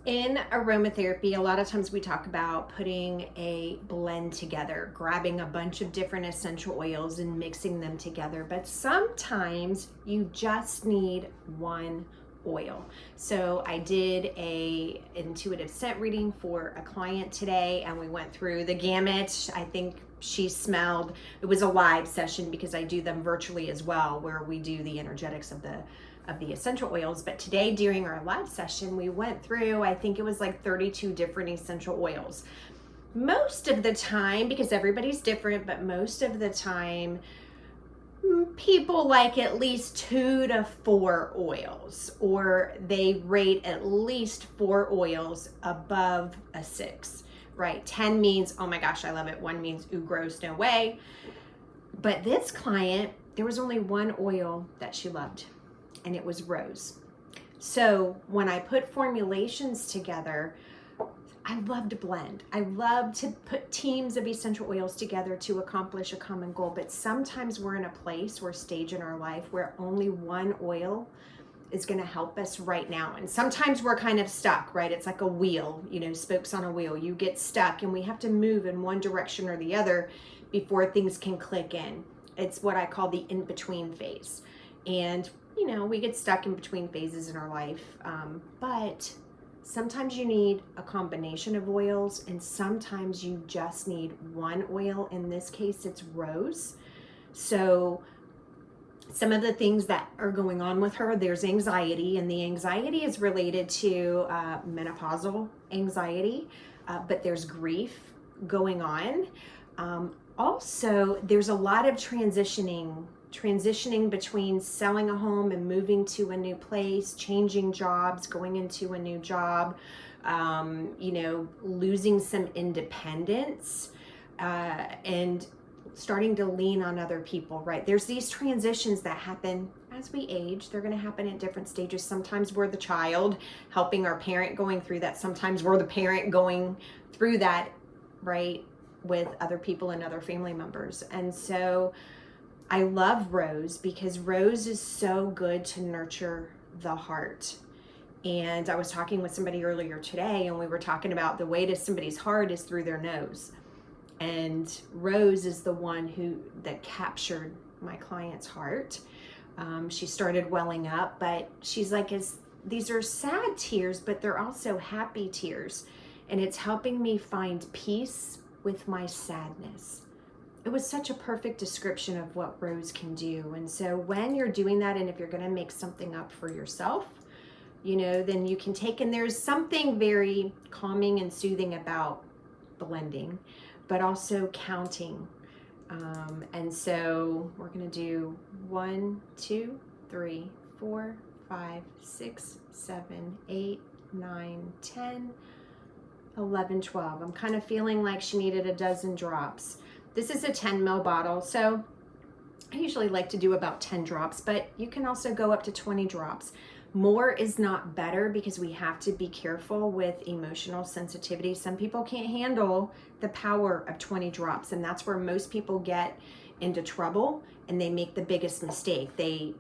In aromatherapy, a lot of times we talk about putting a blend together, grabbing a bunch of different essential oils and mixing them together. But sometimes you just need one oil. So I did a intuitive scent reading for a client today, and we went through the gamut. I think she smelled, it was a live session because I do them virtually as well, where we do the energetics of the essential oils. But today during our live session, we went through, I think it was like 32 different essential oils. Most of the time, because everybody's different, but most of the time, people like at least 2 to 4 oils, or they rate at least 4 oils above a 6, right? 10 means, oh my gosh, I love it. 1 means, ooh, gross, no way. But this client, there was only one oil that she loved, and it was rose. So when I put formulations together, I love to blend. I love to put teams of essential oils together to accomplish a common goal. But sometimes we're in a place or stage in our life where only one oil is going to help us right now. And sometimes we're kind of stuck, right? It's like a wheel, spokes on a wheel. You get stuck and we have to move in one direction or the other before things can click in. It's what I call the in-between phase. And, we get stuck in between phases in our life. But sometimes you need a combination of oils, and sometimes you just need one oil. In this case, it's rose. So some of the things that are going on with her, there's anxiety, and the anxiety is related to menopausal anxiety, but there's grief going on. Also, there's a lot of transitioning between selling a home and moving to a new place, changing jobs, going into a new job, losing some independence, and starting to lean on other people, right? There's these transitions that happen as we age. They're going to happen at different stages. Sometimes we're the child helping our parent going through that. Sometimes we're the parent going through that, right, with other people and other family members. And so I love rose because rose is so good to nurture the heart. And I was talking with somebody earlier today, and we were talking about the way to somebody's heart is through their nose. And rose is the one that captured my client's heart. She started welling up, but she's like, these are sad tears, but they're also happy tears. And it's helping me find peace with my sadness. It was such a perfect description of what rose can do. And so when you're doing that, and if you're going to make something up for yourself, then you can take, and there's something very calming and soothing about blending, but also counting. And so we're going to do 1, 2, 3, 4, 5, 6, 7, 8, 9, 10, 11, 12. I'm kind of feeling like she needed a dozen drops. This is a 10 ml bottle, so I usually like to do about 10 drops, but you can also go up to 20 drops. More is not better because we have to be careful with emotional sensitivity. Some people can't handle the power of 20 drops, and that's where most people get into trouble and they make the biggest mistake. They're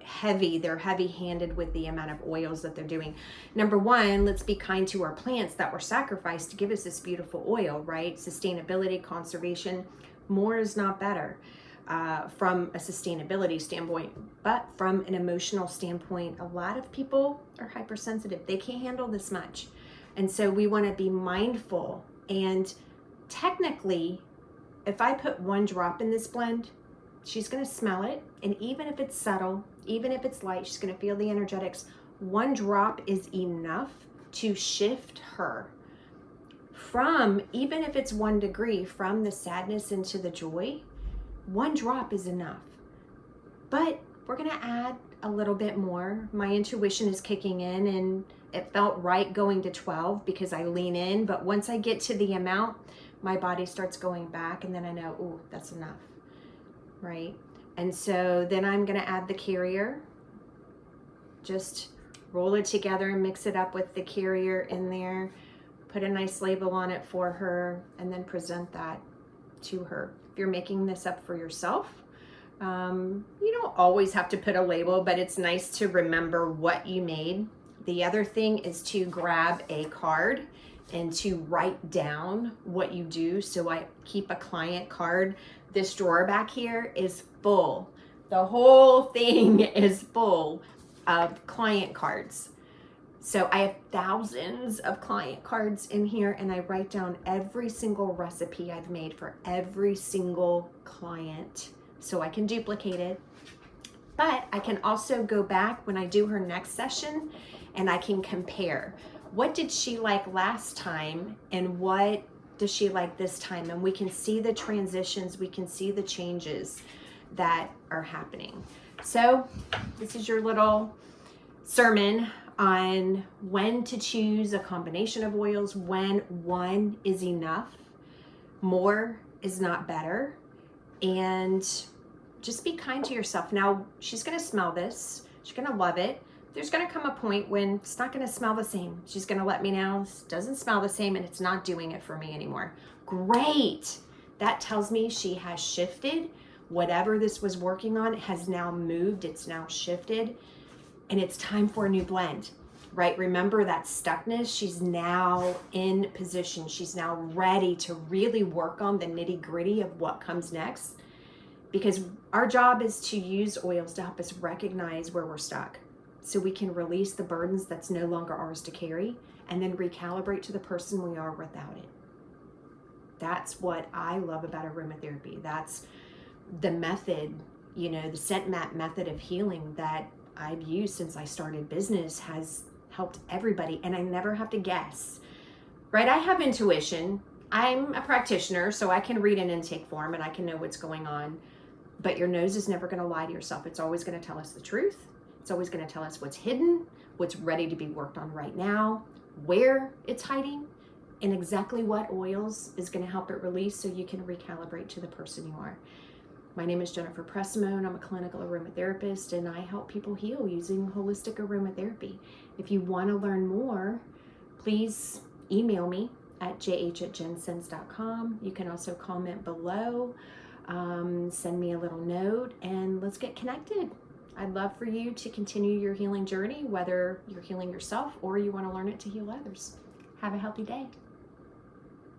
heavy-handed with the amount of oils that they're doing. Number one, let's be kind to our plants that were sacrificed to give us this beautiful oil, right? Sustainability, conservation. More is not better from a sustainability standpoint, but from an emotional standpoint, a lot of people are hypersensitive. They can't handle this much. And so we want to be mindful. And technically, if I put 1 drop in this blend, she's going to smell it. And even if it's subtle, even if it's light, she's going to feel the energetics. 1 drop is enough to shift her from, even if it's 1 degree, from the sadness into the joy. 1 drop is enough. But we're going to add a little bit more. My intuition is kicking in, and it felt right going to 12 because I lean in. But once I get to the amount, my body starts going back, and then I know, oh, that's enough, right? And so then I'm going to add the carrier. Just roll it together and mix it up with the carrier in there. Put a nice label on it for her, and then present that to her. If you're making this up for yourself, you don't always have to put a label, but it's nice to remember what you made The other thing is to grab a card and to write down what you do. So I keep a client card. This drawer back here is full. The whole thing is full of client cards. So I have thousands of client cards in here, and I write down every single recipe I've made for every single client so I can duplicate it. But I can also go back when I do her next session and I can compare. What did she like last time and what does she like this time? And we can see the transitions, we can see the changes that are happening. So this is your little sermon on when to choose a combination of oils, when one is enough, more is not better, and just be kind to yourself. Now, she's going to smell this. She's going to love it. There's going to come a point when it's not going to smell the same. She's going to let me know this doesn't smell the same and it's not doing it for me anymore. Great. That tells me she has shifted. Whatever this was working on has now moved. It's now shifted. And it's time for a new blend, right? Remember that stuckness? She's now in position. She's now ready to really work on the nitty-gritty of what comes next. Because our job is to use oils to help us recognize where we're stuck so we can release the burdens that's no longer ours to carry and then recalibrate to the person we are without it. That's what I love about aromatherapy. That's the method, the scent map method of healing that I've used since I started business has helped everybody, and I never have to guess, right? I have intuition. I'm a practitioner, so I can read an intake form and I can know what's going on. But your nose is never going to lie to yourself. It's always going to tell us the truth. It's always going to tell us what's hidden, what's ready to be worked on right now, where it's hiding, and exactly what oils is going to help it release so you can recalibrate to the person you are. My name is Jennifer Pressimone. I'm a clinical aromatherapist, and I help people heal using holistic aromatherapy. If you want to learn more, please email me at jh@jensense.com. You can also comment below. Send me a little note and let's get connected. I'd love for you to continue your healing journey, whether you're healing yourself or you want to learn it to heal others. Have a healthy day.